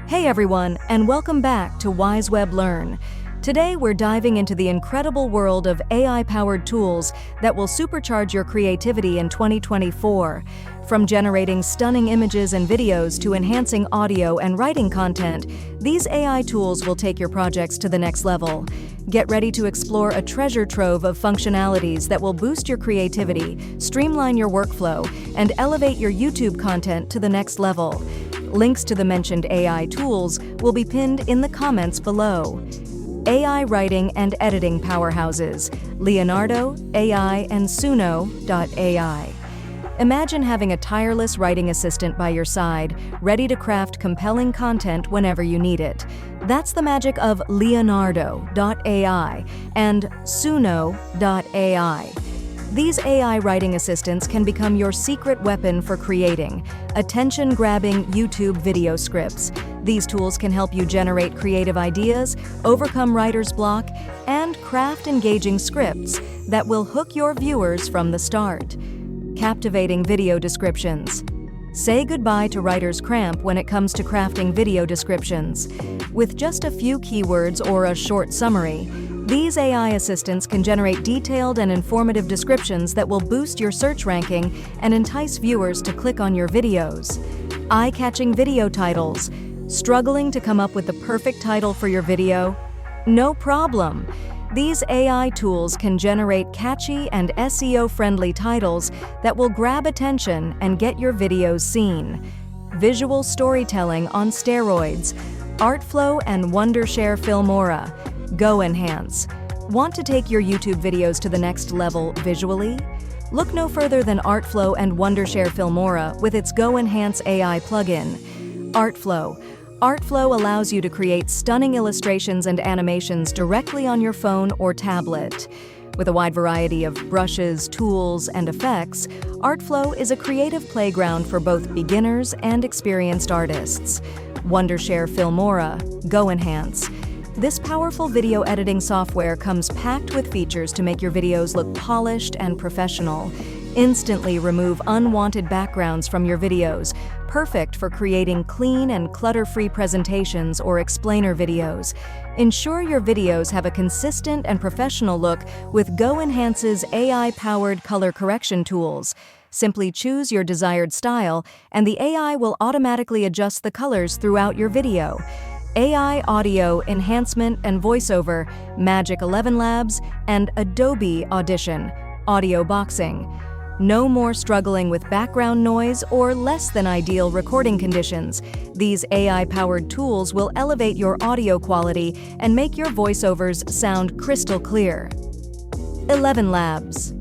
Hey everyone, and welcome back to WiseWebLearn. Today we're diving into the incredible world of AI-powered tools that will supercharge your creativity in 2024. From generating stunning images and videos to enhancing audio and writing content, these AI tools will take your projects to the next level. Get ready to explore a treasure trove of functionalities that will boost your creativity, streamline your workflow, and elevate your YouTube content to the next level. Links to the mentioned AI tools will be pinned in the comments below. AI writing and editing powerhouses, Leonardo, AI, and Suno.ai. Imagine having a tireless writing assistant by your side, ready to craft compelling content whenever you need it. That's the magic of Leonardo.ai and Suno.ai. These AI writing assistants can become your secret weapon for creating attention-grabbing YouTube video scripts. These tools can help you generate creative ideas, overcome writer's block, and craft engaging scripts that will hook your viewers from the start. Captivating video descriptions. Say goodbye to writer's cramp when it comes to crafting video descriptions. With just a few keywords or a short summary, these AI assistants can generate detailed and informative descriptions that will boost your search ranking and entice viewers to click on your videos. Eye-catching video titles. Struggling to come up with the perfect title for your video? No problem! These AI tools can generate catchy and SEO-friendly titles that will grab attention and get your videos seen. Visual storytelling on steroids. Artflow and Wondershare Filmora. Go Enhance. Want to take your YouTube videos to the next level visually? Look no further than Artflow and Wondershare Filmora with its Go Enhance AI plugin. Artflow. Artflow allows you to create stunning illustrations and animations directly on your phone or tablet. With a wide variety of brushes, tools, and effects, Artflow is a creative playground for both beginners and experienced artists. Wondershare Filmora. Go Enhance. This powerful video editing software comes packed with features to make your videos look polished and professional. Instantly remove unwanted backgrounds from your videos, perfect for creating clean and clutter-free presentations or explainer videos. Ensure your videos have a consistent and professional look with Go Enhance's AI-powered color correction tools. Simply choose your desired style, and the AI will automatically adjust the colors throughout your video. AI audio, enhancement, and voiceover, Magic 11 Labs, and Adobe Audition, audio boxing. No more struggling with background noise or less than ideal recording conditions. These AI-powered tools will elevate your audio quality and make your voiceovers sound crystal clear. 11 Labs.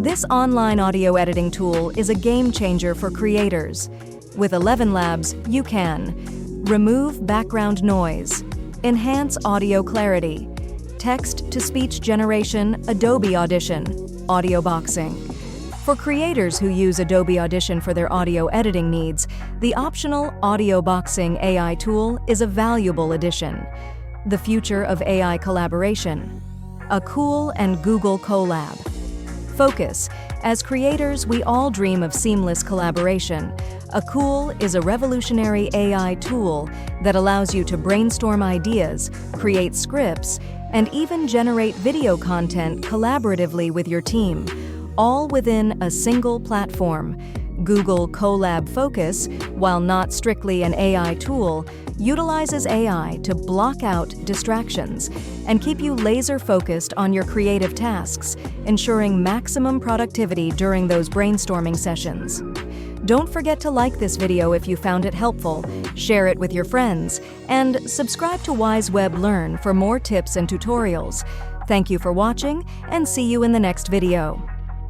This online audio editing tool is a game changer for creators. With 11 Labs, you can remove background noise, enhance audio clarity, text-to-speech generation, Adobe Audition, audio boxing. For creators who use Adobe Audition for their audio editing needs, the optional audio boxing AI tool is a valuable addition. The future of AI collaboration. A Cool and Google Colab Focus. As creators, we all dream of seamless collaboration. A Cool is a revolutionary AI tool that allows you to brainstorm ideas, create scripts, and even generate video content collaboratively with your team, all within a single platform. Google Colab Focus, while not strictly an AI tool, utilizes AI to block out distractions and keep you laser-focused on your creative tasks, ensuring maximum productivity during those brainstorming sessions. Don't forget to like this video if you found it helpful, share it with your friends, and subscribe to WiseWebLearn for more tips and tutorials. Thank you for watching, and see you in the next video.